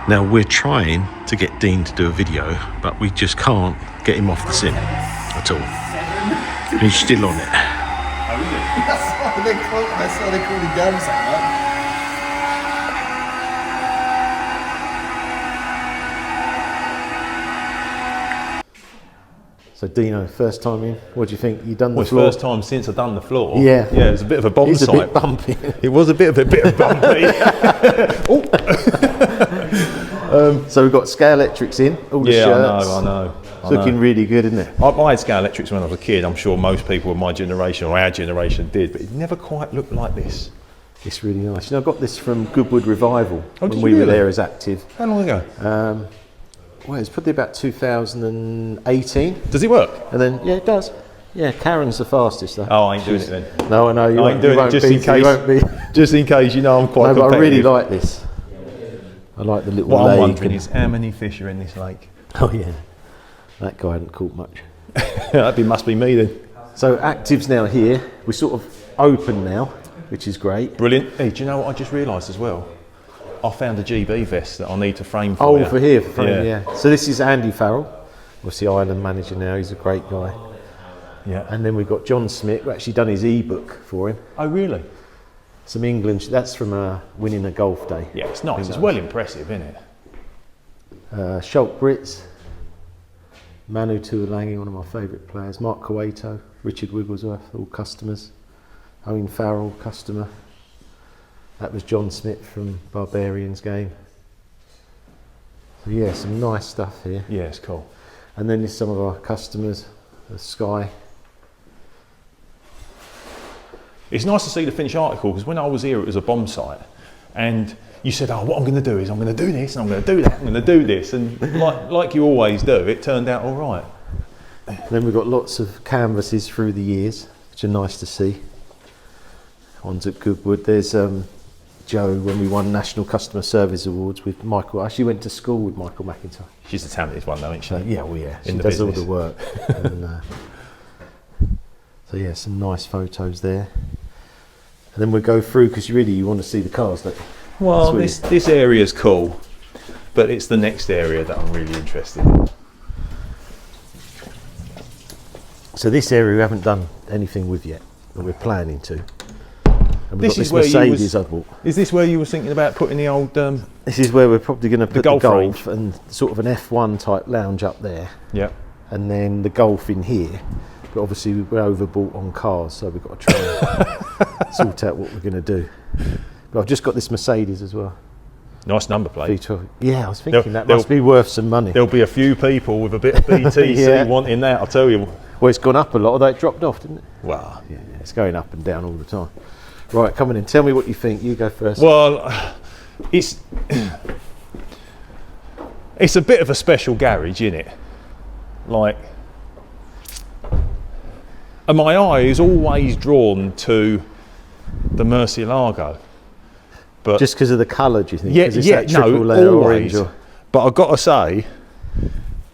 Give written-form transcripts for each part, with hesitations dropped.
Now we're trying to get Dean to do a video, but we just can't get him off the sim at all. He's still on it. That's why they call the games like that. So Dino, first time in, what do you think? You done the floor? First time since I've done the floor. Yeah. Yeah, it was a bit of a bomb site. It's a bit bumpy. It was a bit bumpy. So we've got Scalextrics in, all the shirts. I know. It's looking really good, isn't it? I had Scalextrics when I was a kid. I'm sure most people of my generation or our generation did, but it never quite looked like this. It's really nice. You know, I got this from Goodwood Revival when we really? were there as active. How long ago? Well, it's probably about 2018. Does it work? And then, yeah, it does. Yeah, Karen's the fastest though. Oh, I ain't doing it then. No, I know you I ain't doing it just in case. You won't be. Just in case, you know, I'm quite No, but I really competitive. like this. I like the little What leg. I'm wondering is how many fish are in this lake? Oh yeah, that guy hadn't caught much. Must be me then. So Active's now here. We're sort of open now, which is great. Brilliant. Hey, do you know what I just realised as well? I found a GB vest that I need to frame for you. Oh, for here, for frame, yeah. So this is Andy Farrell, what's the island manager now. He's a great guy. Yeah. And then we've got John Smith, who actually done his ebook for him. Oh, really? Some England, that's from winning a golf day. Yeah, it's nice. It's well impressive, isn't it? Schultz Brits, Manu Tuolangi, one of my favourite players, Mark Cueto, Richard Wigglesworth, all customers, Owen Farrell, customer. That was John Smith from Barbarians game. So yeah, some nice stuff here. Yeah, it's cool. And then there's some of our customers, Sky. It's nice to see the finished article because when I was here it was a bomb site and you said, oh, what I'm going to do is I'm going to do this and I'm going to do that, I'm going to do this, and like you always do, it turned out all right. Then we've got lots of canvases through the years, which are nice to see. One's at Goodwood. There's Joe, when we won National Customer Service Awards with Michael. I actually went to school with Michael McIntyre. She's the talented one though, isn't she? Yeah, well, yeah. She In the does business. all the work. And, so yeah, some nice photos there. And then we'll go through because you want to see the cars, don't you? Well, this area's cool, but it's the next area that I'm really interested in. So this area we haven't done anything with yet, but we're planning to. And we've This got is where Mercedes I bought. Is this where you were thinking about putting the old? This is where we're probably going to put the golf golf range. and sort of an F1 type lounge up there, Yeah. and then the golf in here. But obviously we're overbought on cars, so we've got to try and sort out what we're going to do. But I've just got this Mercedes as well. Nice number plate. V12. Yeah, I was thinking that There'll- must be worth some money. There'll be a few people with a bit of BTC Yeah. wanting that, I'll tell you. Well, it's gone up a lot, although it dropped off, didn't it? Well, Yeah, it's going up and down all the time. Right, come on in. Tell me what you think. You go first. well, it's a bit of a special garage, isn't it? Like, and my eye is always drawn to the Murcielago. But Just because of the colour, do you think? yeah, 'Cause it's yeah, that triple no, layer always. orange. Or, But I've got to say,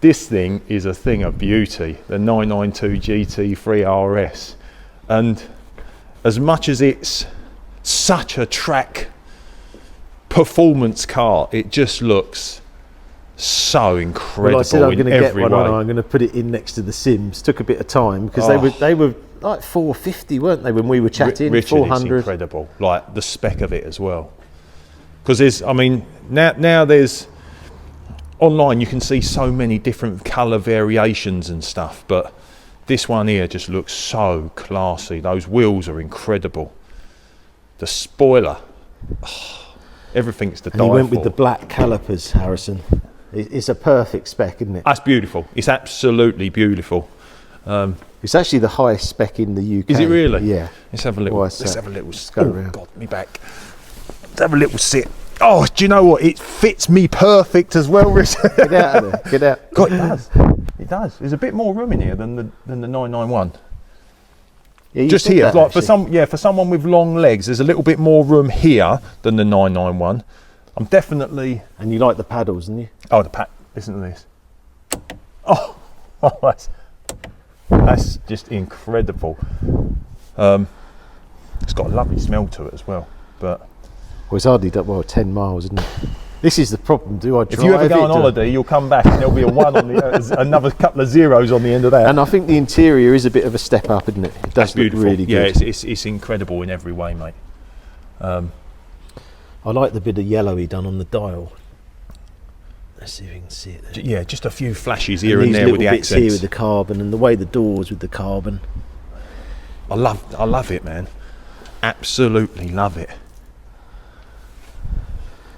this thing is a thing of beauty. The 992 GT3 RS, and as much as it's such a track performance car, it just looks so incredible. well, I said I'm in going to get every one way. on. I'm going to put it in next to the Sims. Took a bit of time because Oh. they were like 450, weren't they, when we were chatting? Richard, 400. it's incredible. Like the spec of it as well. Because there's, I mean, now there's online you can see so many different colour variations and stuff, but this one here just looks so classy. Those wheels are incredible. The spoiler, everything's to die for. And he went with the black calipers, Harrison. It's a perfect spec, isn't it? That's beautiful. It's absolutely beautiful. It's actually the highest spec in the UK. Is it really? Yeah. Let's have a little. Why is Let's that? have a little. go Oh round. God, me back. Let's have a little sit. Oh, do you know what? It fits me perfect as well, Rich. Get out of there. Get out. God, it does. It does. There's a bit more room in here than the 991. Yeah, you Just said here, that, like actually. for someone with long legs, there's a little bit more room here than the 991. I'm definitely. And you like the paddles, didn't you? Oh, the pack. Listen to this. Oh, that's just incredible. It's got a lovely smell to it as well. But Well, it's hardly done, 10 miles, isn't it? This is the problem. Do I drive If you ever go on it? holiday, you'll come back and there'll be a 1 on the another couple of zeros on the end of that. And I think the interior is a bit of a step up, isn't it? It does look beautiful. really good. Yeah, it's incredible in every way, mate. I like the bit of yellow he done on the dial. Let's see if you can see it there. Yeah, just a few flashes here and these there with the little bits accents. here with the carbon, and the way the doors with the carbon. I love it, man. Absolutely love it.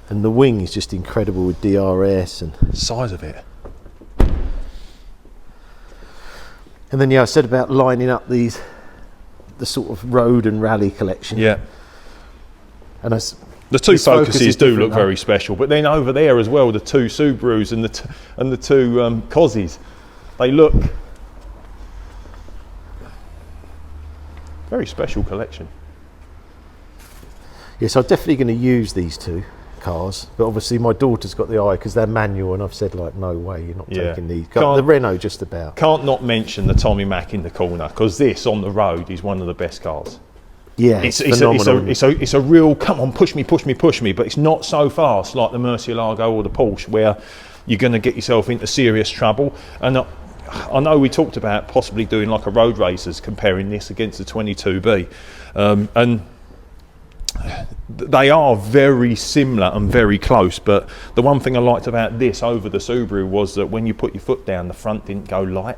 And the wing is just incredible with DRS and Size of it. And then I said about lining up the sort of road and rally collection. Yeah. And The two this Focus Focuses is do different, look very special, but then over there as well, the two Subarus and the two Cozzies, they look very special collection. Yes, I'm definitely going to use these two cars, but obviously my daughter's got the eye because they're manual, and I've said like, no way, you're not taking these. The Renault just about. Can't not mention the Tommy Mac in the corner, because this on the road is one of the best cars. Yeah, it's phenomenal. It's a real come on, push me, but it's not so fast like the Murcielago or the Porsche where you're going to get yourself into serious trouble. And I know we talked about possibly doing like a road racers, comparing this against the 22B, and they are very similar and very close. But the one thing I liked about this over the Subaru was that when you put your foot down, the front didn't go light.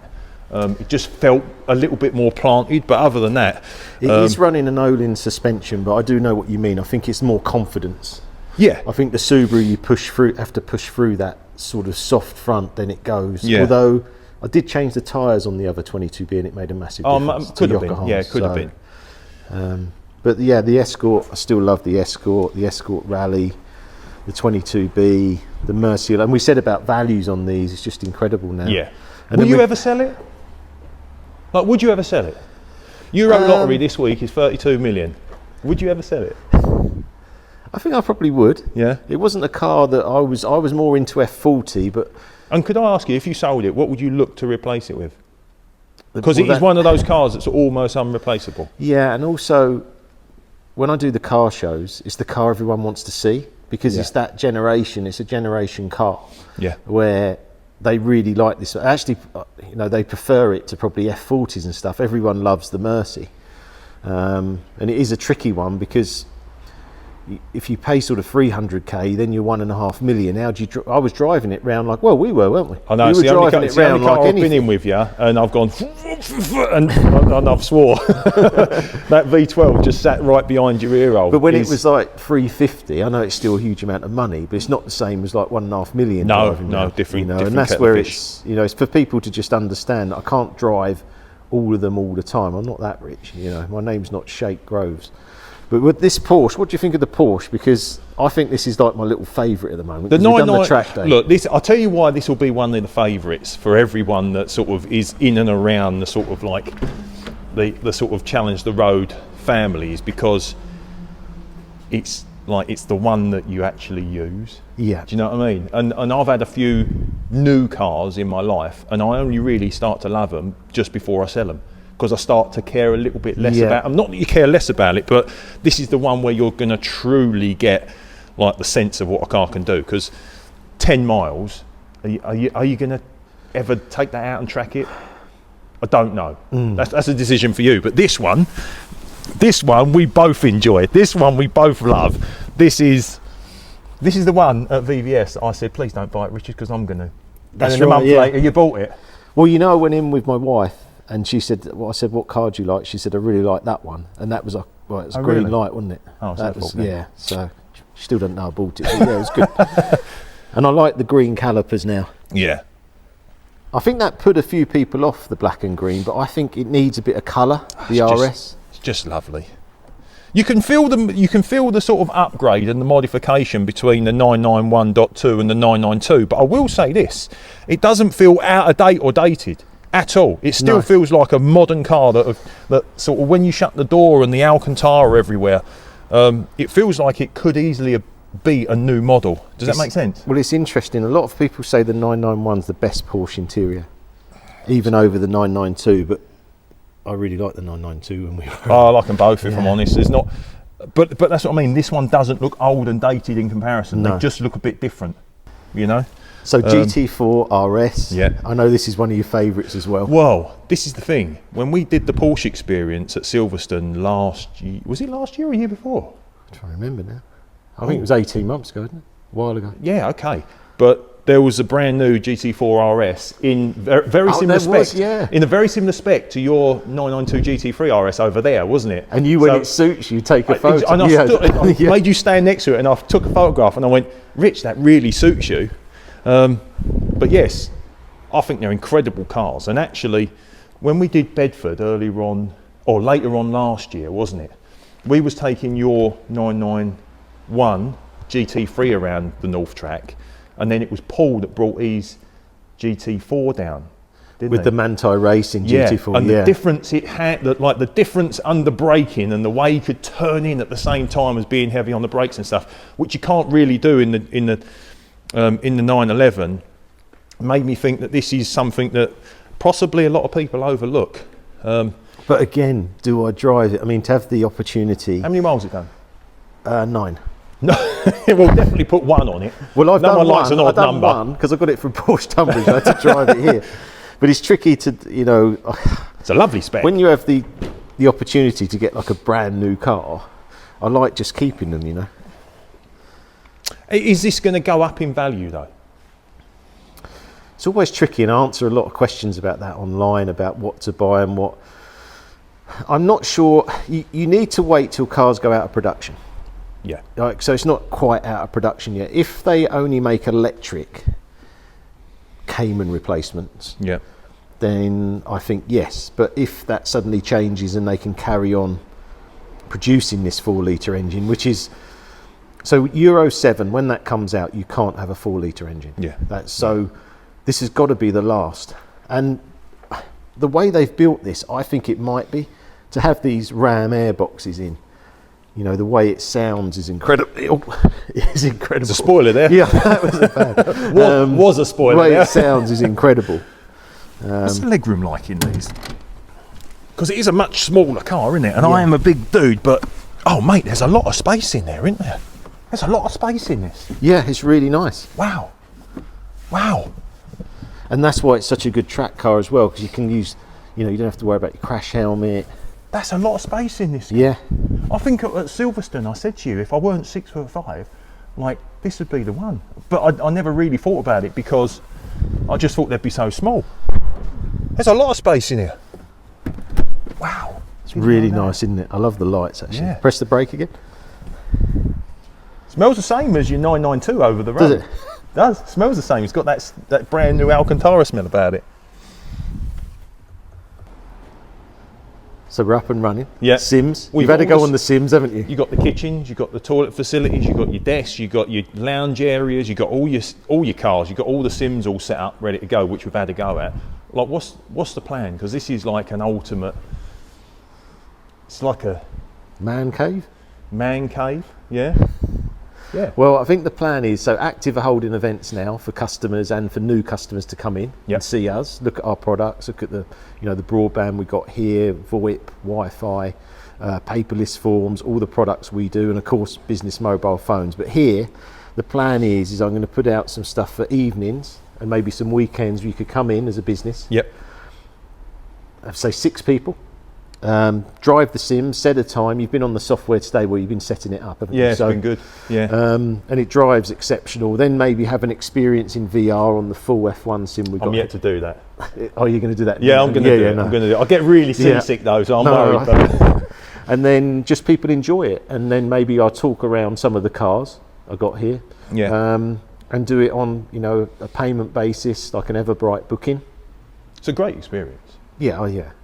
It just felt a little bit more planted, but other than that, it is running an Olin suspension. But I do know what you mean. I think it's more confidence. Yeah, I think the Subaru you have to push through that sort of soft front, then it goes. Yeah. Although I did change the tyres on the other 22B and it made a massive difference. Could have been. Yeah, could have been. But yeah, the Escort, I still love the Escort Rally, the 22B, the Murcielago. And we said about values on these, it's just incredible now. Yeah. And Will you ever sell it? Like, would you ever sell it? Euro lottery this week is 32 million. Would you ever sell it? I think I probably would. Yeah. It wasn't a car that I was more into F40, but... And could I ask you, if you sold it, what would you look to replace it with? Because it is one of those cars that's almost unreplaceable. Yeah, and also, when I do the car shows, it's the car everyone wants to see, because it's that generation, it's a generation car. Yeah. Where they really like this. Actually, they prefer it to probably F40s and stuff. Everyone loves the Mercy. And it is a tricky one, because if you pay sort of 300k, then you're 1.5 million. How do you? I was driving it round like, well, we were, weren't we? I know. We were driving it round like I've been in with you, and I've gone and I've swore. That V12 just sat right behind your ear hole. But when it was like 350, I know it's still a huge amount of money, but it's not the same as like 1.5 million. No, driving no, round, different. and that's where it's it's for people to just understand. I can't drive all of them all the time. I'm not that rich. My name's not Shake Groves. But with this Porsche, what do you think of the Porsche? Because I think this is like my little favourite at the moment. The 99 track day. Look, I'll tell you why this will be one of the favourites for everyone that sort of is in and around the sort of like the sort of challenge the road families, because it's the one that you actually use. Yeah. Do you know what I mean? And I've had a few new cars in my life, and I only really start to love them just before I sell them, because I start to care a little bit less about them. Not that you care less about it, but this is the one where you're going to truly get like the sense of what a car can do. Because 10 miles, are you going to ever take that out and track it? I don't know. That's a decision for you. But this one we both enjoy. This one we both love. This is the one at VVS. I said, please don't buy it, Richard, because I'm going to. That's and then a month later, you bought it. Well, I went in with my wife. And she said, I said, what car do you like? She said, I really like that one. And that was it was a green light, wasn't it? Oh, so that was, yeah. So she still doesn't know I bought it. But yeah, it was good. And I like the green calipers now. Yeah. I think that put a few people off the black and green, but I think it needs a bit of colour, the RS. It's just lovely. You can feel the sort of upgrade and the modification between the 991.2 and the 992. But I will say this, it doesn't feel out of date or dated at all. It still feels like a modern car that sort of, when you shut the door and the Alcantara everywhere, it feels like it could easily be a new model. Does that make sense? Well, it's interesting. A lot of people say the 991's the best Porsche interior, even over the 992, but I really like the 992 when we were... I like them both, if I'm honest. There's not... But that's what I mean. This one doesn't look old and dated in comparison. No. They just look a bit different, you know. So GT4 RS. Yeah. I know this is one of your favourites as well. Well, this is the thing. When we did the Porsche experience at Silverstone last year, was it last year or a year before? I'm trying to remember now. I think it was 18 months ago, isn't it? A while ago. Yeah, okay. But there was a brand new GT4 RS in very similar spec. In a very similar spec to your 992 GT3 RS over there, wasn't it? And you, when it suits you, take a photo. I made you stand next to it, and I took a photograph, and I went, Rich, that really suits you. But yes, I think they're incredible cars. And actually, when we did Bedford earlier on, or later on last year, wasn't it? We was taking your 991 GT3 around the North Track, and then it was Paul that brought his GT4 down, didn't With he? the Manti Racing GT4, and the difference it had, the difference under braking and the way he could turn in at the same time as being heavy on the brakes and stuff, which you can't really do in the 911, made me think that this is something that possibly a lot of people overlook. But again, do I drive it? I mean, to have the opportunity. How many miles has it done? 9. No, we'll definitely put 1 on it. Well, I've no done one likes an odd number. One because I got it from Porsche Tunbridge. I had to drive it here, but it's tricky to, you know. It's a lovely spec. When you have the opportunity to get like a brand new car, I like just keeping them, you know. Is this going to go up in value though? It's always tricky, and I answer a lot of questions about that online, about what to buy and what. I'm not sure. You need to wait till cars go out of production. Yeah. Like, so it's not quite out of production yet. If they only make electric Cayman replacements, Yeah. then I think yes. But if that suddenly changes and they can carry on producing this 4-litre engine, which is so Euro 7, when that comes out, you can't have a 4-litre engine. Yeah. That's so. This has got to be the last. And the way they've built this, I think it might be to have these Ram air boxes in. You know, the way it sounds is incredible. It's incredible. There's a spoiler there. Yeah, that was a bad. Was a spoiler The way there. it sounds is incredible. What's the legroom like in these? Because it is a much smaller car, isn't it? And Yeah. I am a big dude, but oh mate, there's a lot of space in there, isn't there? There's a lot of space in this. Yeah, it's really nice. Wow. Wow. And that's why it's such a good track car as well, because you can use, you know, you don't have to worry about your crash helmet. That's a lot of space in this. Yeah. I think at Silverstone, I said to you, if I weren't 6'5", like this would be the one. But I never really thought about it because I just thought they'd be so small. There's a lot of space in here. Wow. It's really nice, isn't it? I love the lights, actually. Yeah. Press the brake again. Smells the same as your 992 over the road. Does it? Does. Smells the same. It's got that brand new Alcantara smell about it. So we're up and running. Yeah. Sims. Well, You've had to you've go got on the Sims, haven't you? You got the kitchens, you got the toilet facilities, you got your desks, you got your lounge areas, you got all your cars, you got all the Sims all set up, ready to go, which we've had to go at. Like, what's the plan? Because this is like an ultimate. It's like a Man cave. man cave. Yeah. Yeah. Well, I think the plan is, so Active are holding events now for customers and for new customers to come in Yep. and see us, look at our products, look at the broadband we got here, VoIP, Wi-Fi, paperless forms, all the products we do, and of course business mobile phones. But here, the plan is I'm going to put out some stuff for evenings and maybe some weekends where you could come in as a business. Yep. Have say 6 people. Drive the Sims, set a time. You've been on the software today where you've been setting it up, haven't you? Yeah, it's been good. Yeah. And it drives exceptional. Then maybe have an experience in VR on the full F1 sim we've got. I'm yet to do that. Oh, you're going to do that? Yeah, I'm going to do it. no. I'm going to do it. I get really seasick though, so I'm worried. But And then just people enjoy it. And then maybe I'll talk around some of the cars I got here. yeah. And do it on, a payment basis, like an Everbright booking. It's a great experience. Yeah,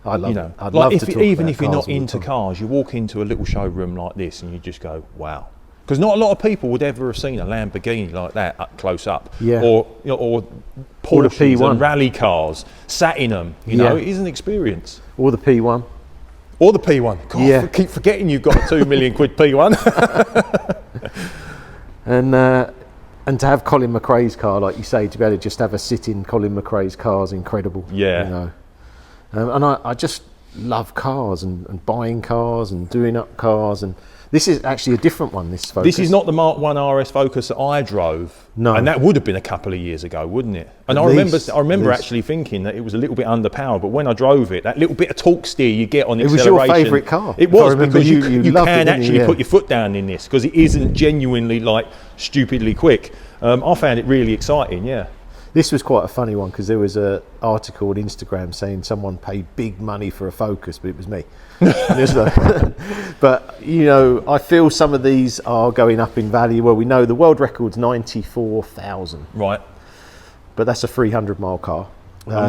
I love it. I'd like love to talk even about if you're cars not all the into time. cars, you walk into a little showroom like this and you just go, wow. Because not a lot of people would ever have seen a Lamborghini like that up close up. Yeah. Or Porsches P1. and rally cars, sat in them. You know, it is an experience. Or the P1. Or the P1. God, Yeah. I keep forgetting you've got a £2 million P1. And to have Colin McRae's car, like you say, to be able to just have a sit in Colin McRae's car is incredible. Yeah. And I just love cars and buying cars and doing up cars, and this is actually a different one, this Focus. This is not the Mark 1 RS Focus that I drove. No. And that would have been a couple of years ago, wouldn't it? And I remember actually thinking that it was a little bit underpowered, but when I drove it, that little bit of torque steer you get on acceleration. It was your favourite car. It was, because you loved can it, actually put your foot down in this, because it isn't genuinely like stupidly quick. I found it really exciting, yeah. This was quite a funny one, because there was an article on Instagram saying someone paid big money for a Focus, but it was me. But you know, I feel some of these are going up in value. Well, we know the world record's 94,000, right? But that's a 300-mile car.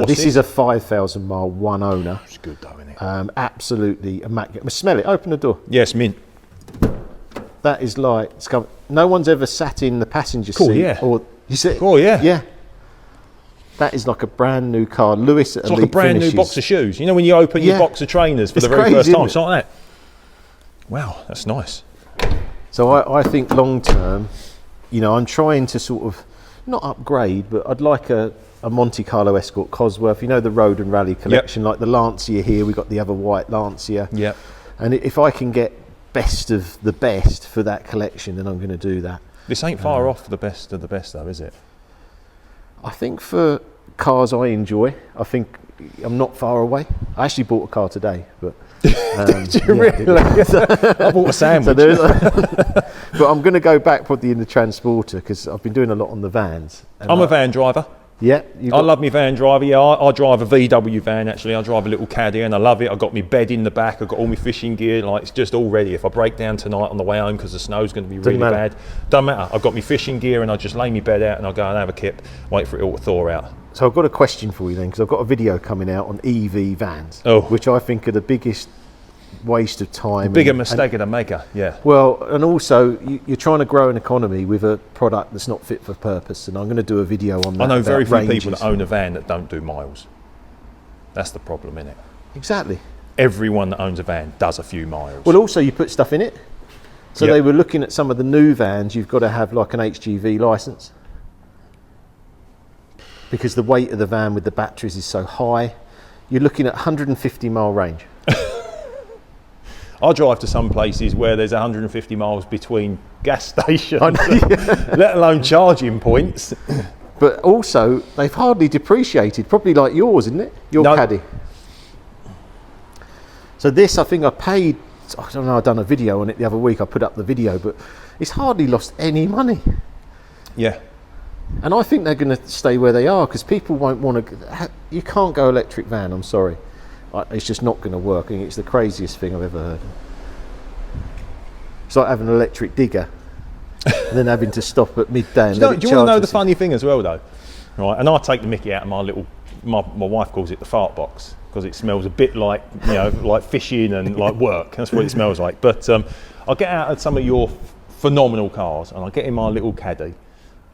This is a 5,000-mile one owner. It's good though, isn't it? Absolutely immaculate. Smell it. Open the door. Yes, mint. That is like no one's ever sat in the passenger seat. Yeah. Or you sit. Oh yeah. Yeah. That is like a brand new car. Lewis at It's like a brand new box of shoes. You know when you open your box of trainers for the very first time? It's like that. Wow, that's nice. So I think long term, you know, I'm trying to sort of not upgrade, but I'd like a Monte Carlo Escort Cosworth. You know, the road and rally collection, like the Lancia here. We got the other white Lancia. Yeah. And if I can get best of the best for that collection, then I'm going to do that. This ain't far off the best of the best, though, is it? I think for cars I enjoy, I think I'm not far away. I actually bought a car today, but did you really? I bought a sandwich. But I'm going to go back probably in the Transporter, because I've been doing a lot on the vans. I'm a van driver. Yeah, I love my van driver. Yeah, I drive a VW van actually. I drive a little caddy and I love it. I've got my bed in the back. I've got all my fishing gear. Like, it's just all ready. If I break down tonight on the way home because the snow's going to be really bad, doesn't matter. I've got my fishing gear and I just lay my bed out and I go and have a kip, wait for it all to thaw out. So I've got a question for you then, because I've got a video coming out on EV vans, which I think are the biggest waste of time. Bigger mistake of the maker, yeah. Well, and also you're trying to grow an economy with a product that's not fit for purpose, and I'm going to do a video on that. I know very few people that own a van that don't do miles. That's the problem, isn't it? Exactly. Everyone that owns a van does a few miles. Well, also you put stuff in it. So they were looking at some of the new vans, you've got to have like an HGV license, because the weight of the van with the batteries is so high. You're looking at 150 mile range. I drive to some places where there's 150 miles between gas stations, let alone charging points. But also, they've hardly depreciated, probably like yours, isn't it? Your Caddy. So this, I think I paid, I don't know, I've done a video on it the other week, I put up the video, but it's hardly lost any money. Yeah. And I think they're going to stay where they are, because people won't want to, you can't go electric van, I'm sorry. It's just not going to work. I think it's the craziest thing I've ever heard. It's like having an electric digger and then having to stop at midday. And do you want to know the funny thing as well, though? Right, and I take the mickey out of my little. My wife calls it the fart box, because it smells a bit like, you know, like fishing and like work. That's what it smells like. But I get out of some of your phenomenal cars and I get in my little caddy,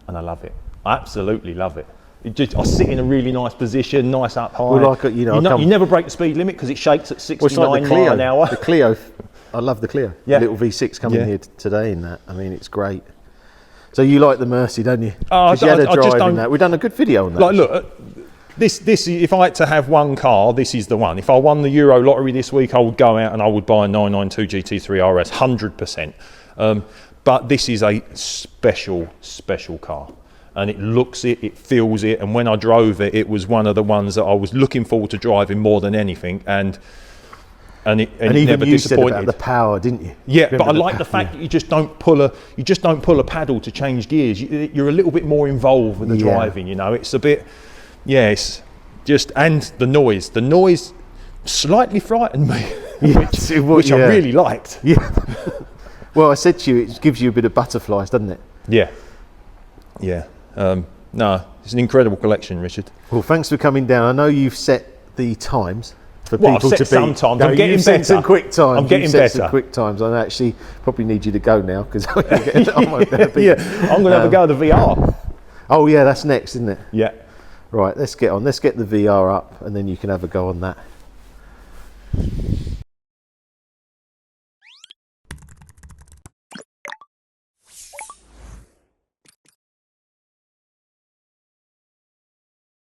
and I love it. I absolutely love it. I sit in a really nice position, nice up high. Well, like, you never break the speed limit because it shakes at 69 miles an hour. The Clio, I love the Clio. Yeah. The little V6 coming here today in that. I mean, it's great. So you like the Mercy, don't you? Because you had a drive in that. We've done a good video on that. Like, look, this. If I had to have one car, this is the one. If I won the Euro lottery this week, I would go out and I would buy a 992 GT3 RS, 100%. But this is a special car. And it looks it feels it, and when I drove it, it was one of the ones that I was looking forward to driving more than anything, and it even never you disappointed. Said about the power, didn't you? Yeah, but I like the fact that you just don't pull a paddle to change gears. You're a little bit more involved with the driving. You know, it's a bit, it's just, and the noise slightly frightened me, which I really liked. Yeah. Well, I said to you, it gives you a bit of butterflies, doesn't it? Yeah. No, it's an incredible collection, Richard. Well, thanks for coming down. I know you've set the times for people I've set to some beat. times. No, I'm getting set better. some quick times. I'm getting set better. Some quick times. I actually probably need you to go now, because I'm going to beat. I'm going to have a go at the VR. Oh yeah, that's next, isn't it? Yeah. Right, let's get on. Let's get the VR up, and then you can have a go on that.